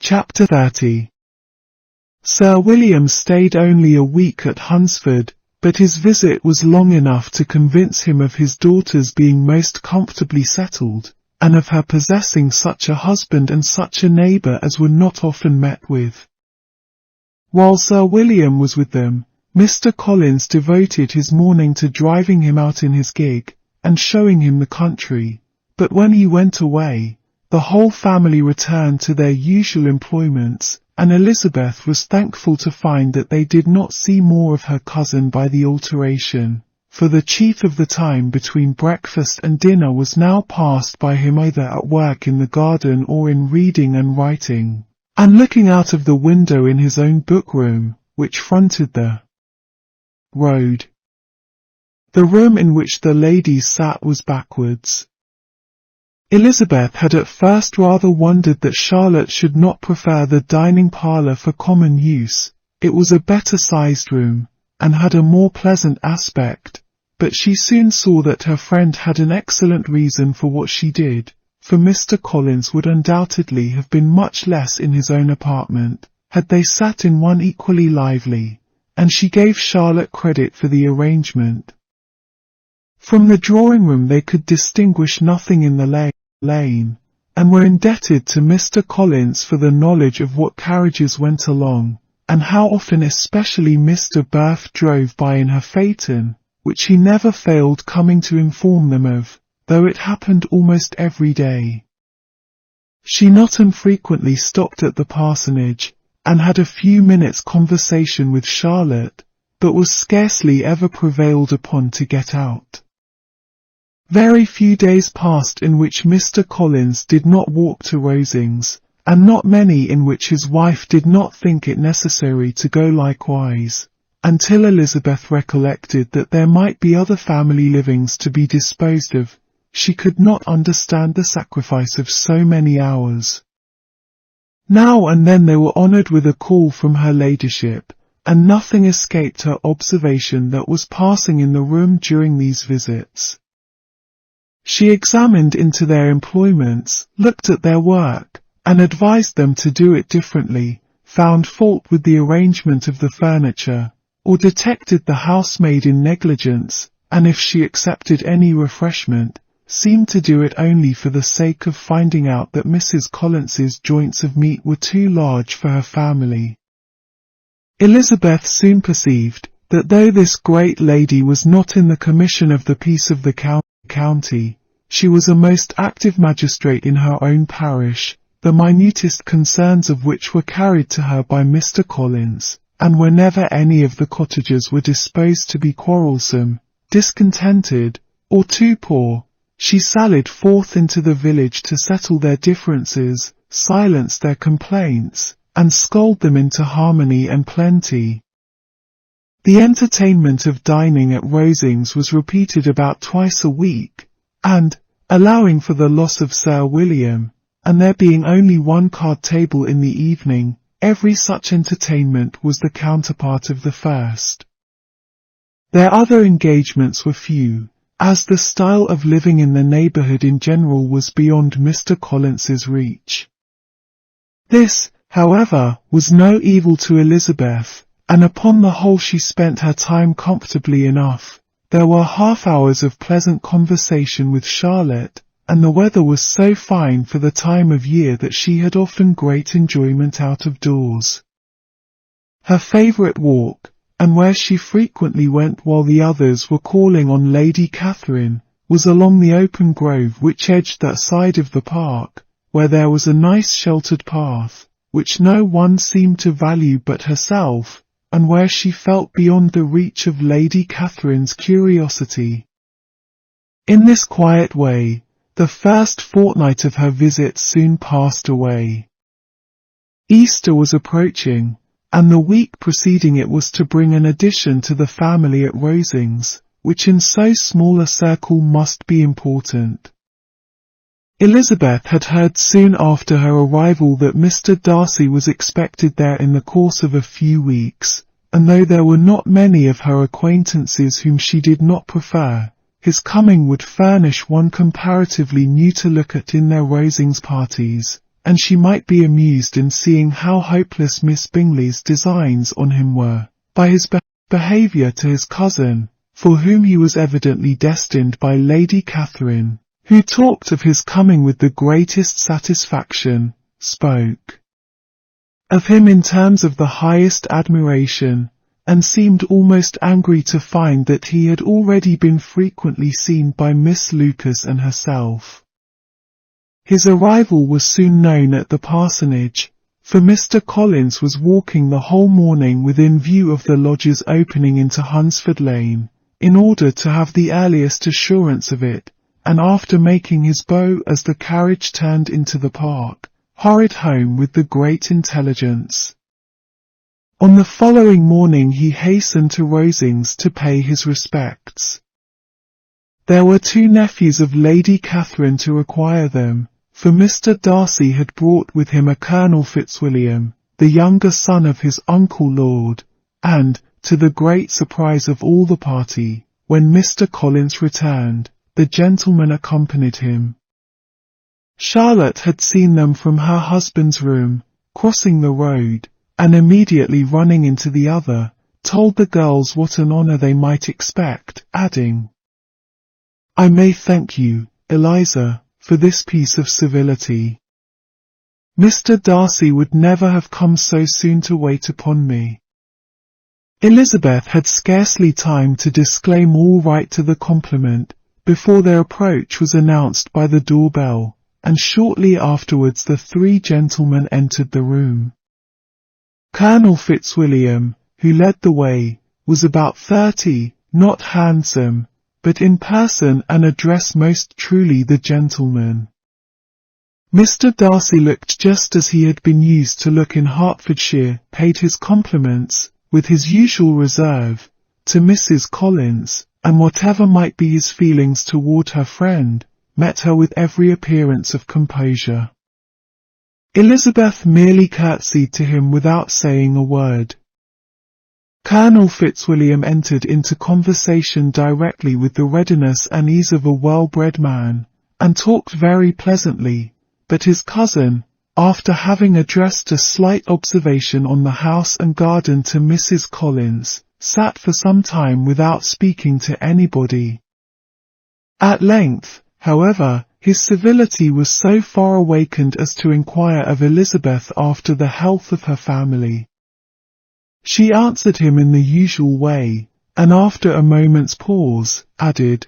Chapter 30. Sir William stayed only a week at Hunsford, but his visit was long enough to convince him of his daughter's being most comfortably settled, and of her possessing such a husband and such a neighbour as were not often met with. While Sir William was with them, Mr. Collins devoted his morning to driving him out in his gig, and showing him the country, but when he went away, the whole family returned to their usual employments, and Elizabeth was thankful to find that they did not see more of her cousin by the alteration, for the chief of the time between breakfast and dinner was now passed by him either at work in the garden or in reading and writing, and looking out of the window in his own book-room, which fronted the road. The room in which the ladies sat was backwards. Elizabeth had at first rather wondered that Charlotte should not prefer the dining parlour for common use. It was a better-sized room, and had a more pleasant aspect, but she soon saw that her friend had an excellent reason for what she did, for Mr. Collins would undoubtedly have been much less in his own apartment, had they sat in one equally lively, and she gave Charlotte credit for the arrangement. From the drawing-room they could distinguish nothing in the lane, and were indebted to Mr. Collins for the knowledge of what carriages went along, and how often especially Mr. Berth drove by in her phaeton, which he never failed coming to inform them of, though it happened almost every day. She not unfrequently stopped at the parsonage, and had a few minutes' conversation with Charlotte, but was scarcely ever prevailed upon to get out. Very few days passed in which Mr. Collins did not walk to Rosings, and not many in which his wife did not think it necessary to go likewise, until Elizabeth recollected that there might be other family livings to be disposed of. She could not understand the sacrifice of so many hours. Now and then they were honoured with a call from her ladyship, and nothing escaped her observation that was passing in the room during these visits. She examined into their employments, looked at their work, and advised them to do it differently, found fault with the arrangement of the furniture, or detected the housemaid in negligence, and if she accepted any refreshment, seemed to do it only for the sake of finding out that Mrs. Collins's joints of meat were too large for her family. Elizabeth soon perceived that though this great lady was not in the commission of the peace of the county, she was a most active magistrate in her own parish, the minutest concerns of which were carried to her by Mr. Collins, and whenever any of the cottagers were disposed to be quarrelsome, discontented, or too poor, she sallied forth into the village to settle their differences, silence their complaints, and scold them into harmony and plenty. The entertainment of dining at Rosings was repeated about twice a week, and, allowing for the loss of Sir William, and there being only one card table in the evening, every such entertainment was the counterpart of the first. Their other engagements were few, as the style of living in the neighbourhood in general was beyond Mr. Collins's reach. This, however, was no evil to Elizabeth, and upon the whole she spent her time comfortably enough. There were half-hours of pleasant conversation with Charlotte, and the weather was so fine for the time of year that she had often great enjoyment out of doors. Her favourite walk, and where she frequently went while the others were calling on Lady Catherine, was along the open grove which edged that side of the park, where there was a nice sheltered path, which no one seemed to value but herself, and where she felt beyond the reach of Lady Catherine's curiosity. In this quiet way, the first fortnight of her visit soon passed away. Easter was approaching, and the week preceding it was to bring an addition to the family at Rosings, which in so small a circle must be important. Elizabeth had heard soon after her arrival that Mr. Darcy was expected there in the course of a few weeks, and though there were not many of her acquaintances whom she did not prefer, his coming would furnish one comparatively new to look at in their Rosings parties, and she might be amused in seeing how hopeless Miss Bingley's designs on him were, by his behaviour to his cousin, for whom he was evidently destined by Lady Catherine, who talked of his coming with the greatest satisfaction, spoke of him in terms of the highest admiration, and seemed almost angry to find that he had already been frequently seen by Miss Lucas and herself. His arrival was soon known at the parsonage, for Mr. Collins was walking the whole morning within view of the lodges opening into Hunsford Lane, in order to have the earliest assurance of it, and after making his bow as the carriage turned into the park, hurried home with the great intelligence. On the following morning he hastened to Rosings to pay his respects. There were 2 nephews of Lady Catherine to require them, for Mr. Darcy had brought with him a Colonel Fitzwilliam, the younger son of his uncle Lord, and, to the great surprise of all the party, when Mr. Collins returned, the gentleman accompanied him. Charlotte had seen them from her husband's room, crossing the road, and immediately running into the other, told the girls what an honour they might expect, adding, "I may thank you, Eliza, for this piece of civility. Mr. Darcy would never have come so soon to wait upon me." Elizabeth had scarcely time to disclaim all right to the compliment, before their approach was announced by the door-bell, and shortly afterwards the 3 gentlemen entered the room. Colonel Fitzwilliam, who led the way, was about 30, not handsome, but in person and address most truly the gentleman. Mr. Darcy looked just as he had been used to look in Hertfordshire, paid his compliments, with his usual reserve, to Mrs. Collins, and whatever might be his feelings toward her friend, met her with every appearance of composure. Elizabeth merely curtsied to him without saying a word. Colonel Fitzwilliam entered into conversation directly with the readiness and ease of a well-bred man, and talked very pleasantly, but his cousin, after having addressed a slight observation on the house and garden to Mrs. Collins, sat for some time without speaking to anybody. At length, however, his civility was so far awakened as to inquire of Elizabeth after the health of her family. She answered him in the usual way, and after a moment's pause, added,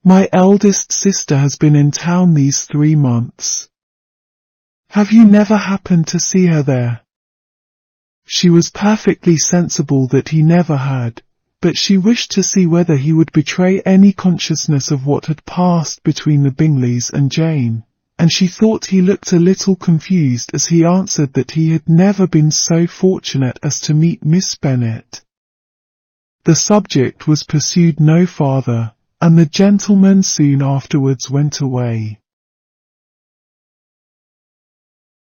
"My eldest sister has been in town these 3 months. Have you never happened to see her there?" She was perfectly sensible that he never had, but she wished to see whether he would betray any consciousness of what had passed between the Bingleys and Jane, and she thought he looked a little confused as he answered that he had never been so fortunate as to meet Miss Bennet. The subject was pursued no farther, and the gentlemen soon afterwards went away.